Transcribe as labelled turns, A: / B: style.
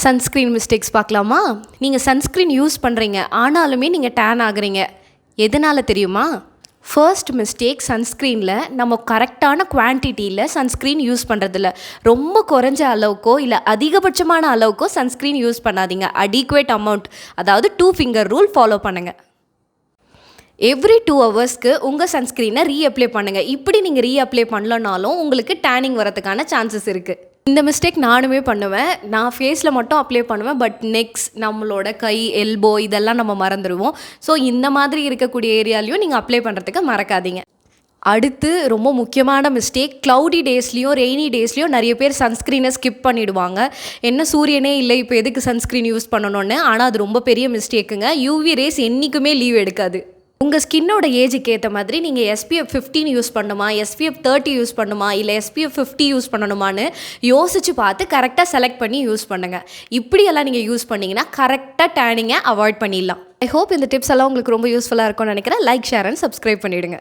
A: Sunscreen mistakes பார்க்கலாமா? நீங்கள் sunscreen use பண்ணுறீங்க, ஆனாலுமே நீங்கள் டேன் ஆகுறீங்க. எதனால் தெரியுமா? ஃபர்ஸ்ட் மிஸ்டேக், சன்ஸ்க்ரீனில் நம்ம கரெக்டான குவான்டிட்டியில் சன்ஸ்க்ரீன் யூஸ் பண்ணுறதில்ல. ரொம்ப குறைஞ்ச அளவுக்கோ இல்லை அதிகபட்சமான அளவுக்கோ சன்ஸ்க்ரீன் யூஸ் பண்ணாதீங்க. அடிக்குவேட் அமௌண்ட், அதாவது 2 ஃபிங்கர் ரூல் ஃபாலோ பண்ணுங்கள். எவ்ரி 2 ஹவர்ஸ்க்கு உங்கள் சன்ஸ்க்ரீனை ரீஅப்ளை பண்ணுங்கள். இப்படி நீங்கள் ரீஅப்ளை பண்ணலனாலும் உங்களுக்கு டேனிங் வரதுக்கான சான்சஸ் இருக்குது. இந்த மிஸ்டேக் நானுமே பண்ணுவேன். நான் ஃபேஸில் மட்டும் அப்ளை பண்ணுவேன், பட் நெக்ஸ், நம்மளோட கை, எல்போ இதெல்லாம் நம்ம மறந்துடுவோம். ஸோ இந்த மாதிரி இருக்கக்கூடிய ஏரியாலையும் நீங்கள் அப்ளை பண்ணுறதுக்கு மறக்காதீங்க. அடுத்து ரொம்ப முக்கியமான மிஸ்டேக், க்ளவுடி டேஸ்லேயும் ரெய்னி டேஸ்லேயும் நிறைய பேர் சன்ஸ்க்ரீனை ஸ்கிப் பண்ணிவிடுவாங்க. என்ன சூரியனே இல்லை, இப்போ எதுக்கு சன்ஸ்க்ரீன் யூஸ் பண்ணணும்னு. ஆனால் அது ரொம்ப பெரிய மிஸ்டேக்குங்க. யூவி ரேஸ் என்றைக்குமே லீவ் எடுக்காது. உங்கள் ஸ்கின்னோட ஏஜுக்கு ஏற்ற மாதிரி நீங்கள் SPF 15 யூஸ் பண்ணணுமா, SPF 30 யூஸ் பண்ணணுமா, இல்லை SPF 50 யூஸ் பண்ணணுமான்னு யோசித்து பார்த்து கரெக்டாக செலக்ட் பண்ணி யூஸ் பண்ணுங்கள். இப்படியெல்லாம் நீங்கள் யூஸ் பண்ணிங்கன்னா கரெக்டாக டேனிங்கை அவாய்ட் பண்ணிடலாம். ஐ ஹோப் இந்த டிப்ஸ் எல்லாம் உங்களுக்கு ரொம்ப யூஸ்ஃபுல்லாக இருக்கும்னு நினைக்கிறேன். லைக், ஷேர் அண்ட் சப்ஸ்கிரைப் பண்ணிவிடுங்க.